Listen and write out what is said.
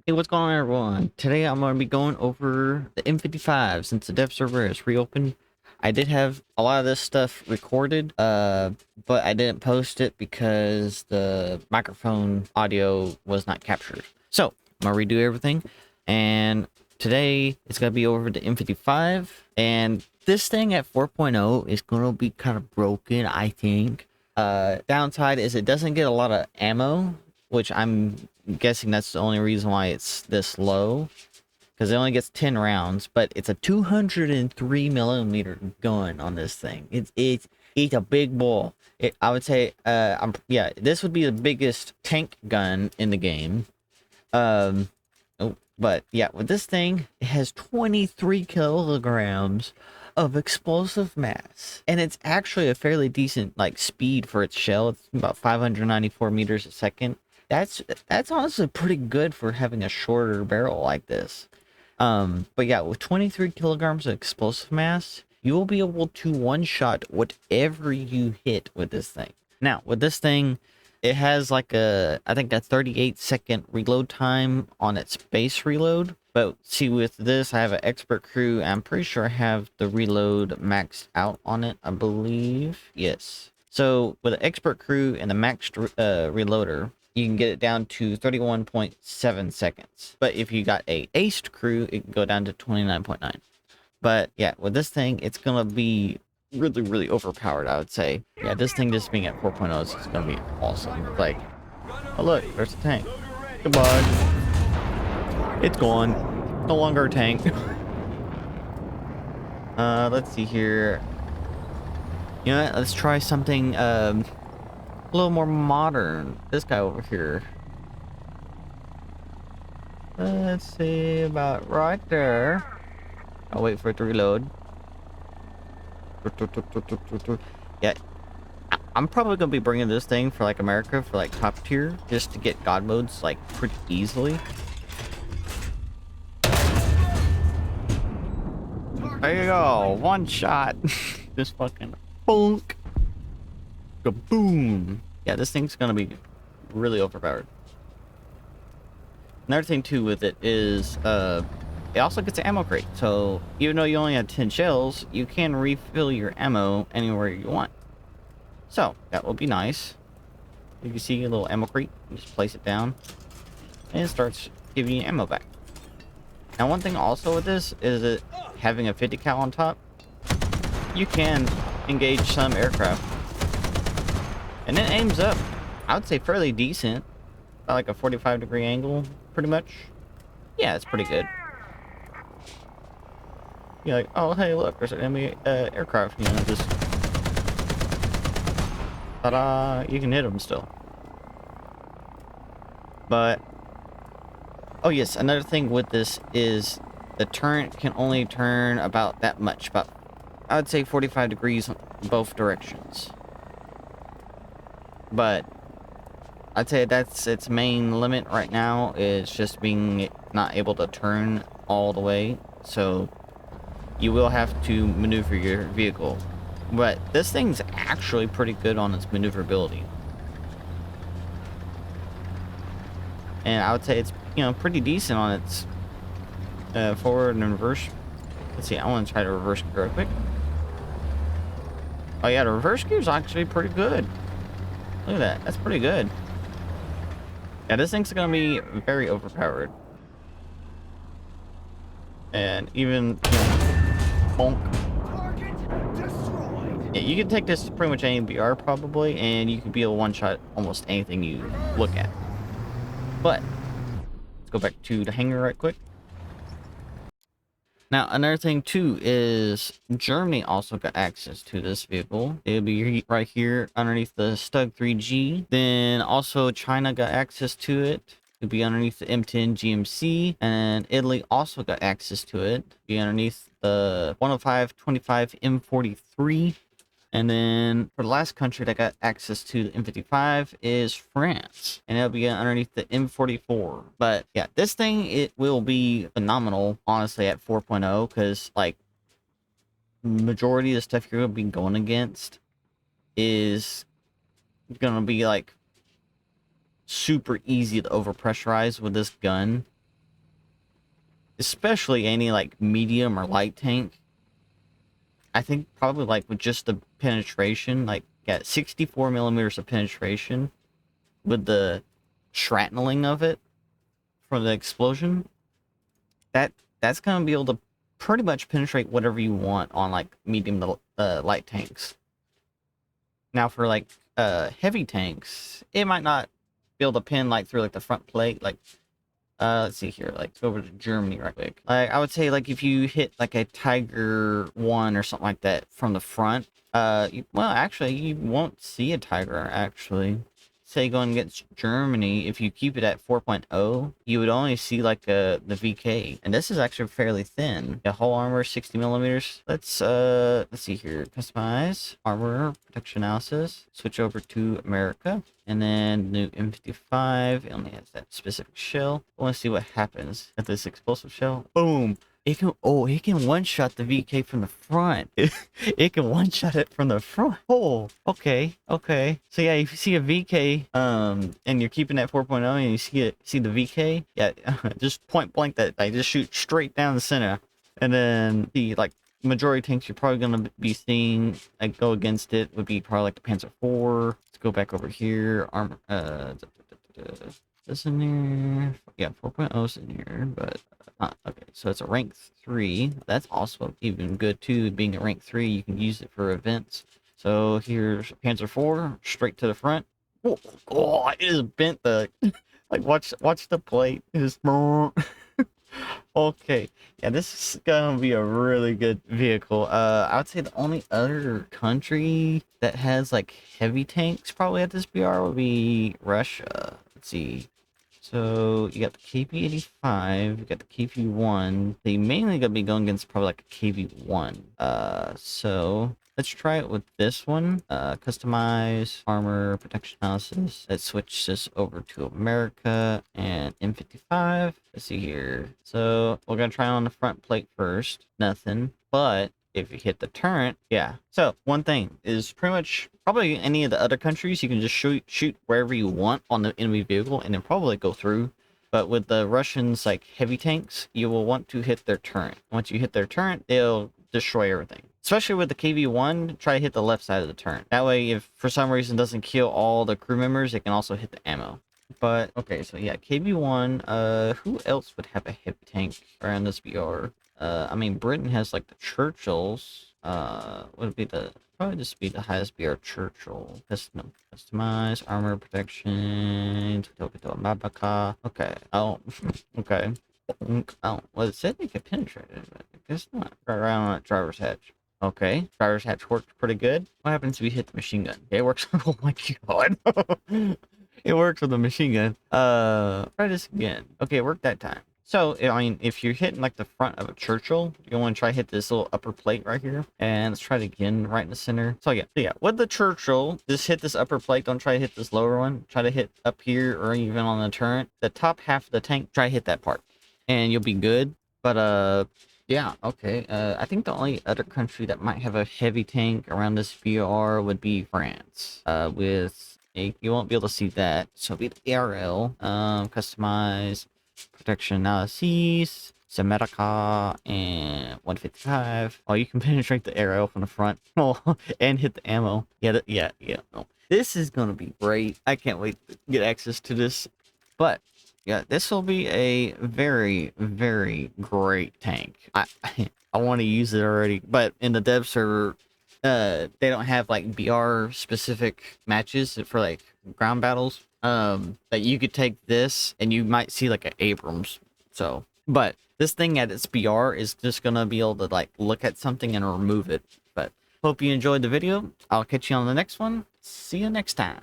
Hey, what's going on, everyone? Today I'm going to be going over the M55 since the dev server is reopened. I did have a lot of this stuff recorded, but I didn't post it because the microphone audio was not captured. So I'm going to redo everything, and today it's going to be over the M55, and this thing at 4.0 is going to be kind of broken, I think. Downside is it doesn't get a lot of ammo, which I'm guessing that's the only reason why it's this low, because it only gets 10 rounds, but it's a 203mm gun on this thing. It's a big ball. I would say yeah, this would be the biggest tank gun in the game. But yeah, with this thing, it has 23 kilograms of explosive mass, and it's actually a fairly decent like speed for its shell. It's about 594 meters a second. That's honestly pretty good for having a shorter barrel like this. But yeah, with 23 kilograms of explosive mass, you will be able to one-shot whatever you hit with this thing. Now, with this thing, it has like I think a 38-second reload time on its base reload. But see, with this, I have an expert crew. I'm pretty sure I have the reload maxed out on it, I believe. Yes. So with the expert crew and the maxed reloader, you can get it down to 31.7 seconds. But if you got a aced crew, it can go down to 29.9. But yeah, with this thing, it's gonna be really overpowered, I would say. Yeah, this thing just being at 4.0 is just gonna be awesome. Like, oh look, there's a tank. Goodbye. It's gone. No longer a tank. Let's see here. You know what? Let's try something a little more modern. This guy over here. Let's see, about right there. I'll wait for it to reload. Yeah, I'm probably gonna be bringing this thing for like America for like top tier, just to get god modes like pretty easily. There you go, one shot. Just fucking bonk, kaboom. Yeah, this thing's gonna be really overpowered. Another thing too with it is it also gets an ammo crate. So even though you only have 10 shells, you can refill your ammo anywhere you want. So that will be nice. If you see a little ammo crate, you just place it down and it starts giving you ammo back. Now one thing also with this is it having a 50 cal on top, you can engage some aircraft. And it aims up, I would say fairly decent. About like a 45-degree angle, pretty much. Yeah, it's pretty good. You're like, oh hey look, there's an enemy aircraft, you know, just ta-da, you can hit them still. But oh yes, another thing with this is the turret can only turn about that much, about I would say 45 degrees both directions. But I'd say that's its main limit right now, is just being not able to turn all the way. So you will have to maneuver your vehicle. But this thing's actually pretty good on its maneuverability. And I would say it's, you know, pretty decent on its forward and reverse. Let's see, I want to try to reverse gear real quick. Oh yeah, the reverse gear is actually pretty good. Look at that, that's pretty good. Yeah, this thing's gonna be very overpowered. And even, you know, bonk. Yeah, you can take this to pretty much any BR probably, and you can be able to one-shot almost anything you look at. But let's go back to the hangar right quick. Now, another thing too is Germany also got access to this vehicle. It'll be right here underneath the Stug 3G. Then also China got access to it. It'll be underneath the M10 GMC, and Italy also got access to it. It'll be underneath the 105-25 M43. And then for the last country that got access to the M55 is France, and it'll be underneath the M44. But yeah, this thing, it will be phenomenal, honestly, at 4.0, because like majority of the stuff you're gonna be going against is gonna be like super easy to overpressurize with this gun. especially any like medium or light tank. I think probably like with just the penetration, like got 64 millimeters of penetration with the shrapneling of it from the explosion. That's gonna be able to pretty much penetrate whatever you want on like medium to light tanks. Now for like heavy tanks, it might not be able to pin like through like the front plate. Like let's see here, like go over to Germany right quick. Like I would say like if you hit like a Tiger 1 or something like that from the front, well actually you won't see a Tiger actually. Say going against Germany, if you keep it at 4.0, you would only see like the VK, and this is actually fairly thin. The whole armor 60 millimeters. Let's see here, customize armor protection analysis. Switch over to America, and then new M55. It only has that specific shell. I want to see what happens at this explosive shell. Boom. It can, oh, it can one-shot the VK from the front. It can one-shot it from the front. Oh, okay, okay. So yeah, if you see a VK, and you're keeping that 4.0 and you see the VK, yeah, just point blank that, like, just shoot straight down the center. And then the, like, majority tanks you're probably going to be seeing, like, go against it would be probably like the Panzer IV. Let's go back over here. Armor, this in there. Yeah, 4.0's in here, but okay, so it's a rank 3. That's also even good too. Being a rank 3, you can use it for events. So here's Panzer IV, straight to the front. Oh, oh, it is bent the like watch the plate. It is okay. Yeah, this is gonna be a really good vehicle. I would say the only other country that has like heavy tanks probably at this BR would be Russia. Let's see. So you got the KP85, you got the KP1. They mainly gonna be going against probably like a KV1. So let's try it with this one. Customize armor protection analysis. Let's switch this over to America and M55. Let's see here. So we're gonna try on the front plate first. Nothing. But if you hit the turret, yeah. So one thing is pretty much probably any of the other countries, you can just shoot wherever you want on the enemy vehicle and then probably go through. But with the Russians, like heavy tanks, you will want to hit their turret. Once you hit their turret, they'll destroy everything. Especially with the KV1, try to hit the left side of the turret. That way, if for some reason it doesn't kill all the crew members, it can also hit the ammo. But okay, so yeah, KV1. Who else would have a heavy tank around this BR? I mean, Britain has like the Churchills. Would it be probably just be the highest BR Churchill. Customize armor protection. Okay. Oh, okay. Oh, well, it said they could penetrate it, but I guess not. Right around that driver's hatch. Okay, driver's hatch worked pretty good. What happens if we hit the machine gun? Okay, it works. Oh my god. It works with the machine gun. Try this again. Okay, it worked that time. So, I mean, if you're hitting like the front of a Churchill, you want to try hit this little upper plate right here. And let's try it again right in the center. So yeah, with the Churchill, just hit this upper plate. Don't try to hit this lower one. Try to hit up here or even on the turret. The top half of the tank, try to hit that part. And you'll be good. But, yeah, okay. I think the only other country that might have a heavy tank around this VR would be France. You won't be able to see that. So it'll be the ARL, customize protection analyses, America, and 155. Oh, you can penetrate the arrow from the front and hit the ammo. Yeah. No. This is gonna be great. I can't wait to get access to this. But yeah, this will be a very, very great tank. I want to use it already, but in the dev server, they don't have like BR specific matches for like ground battles. That you could take this and you might see like an Abrams. So, but this thing at its BR is just gonna be able to like look at something and remove it. But hope you enjoyed the video. I'll catch you on the next one. See you next time.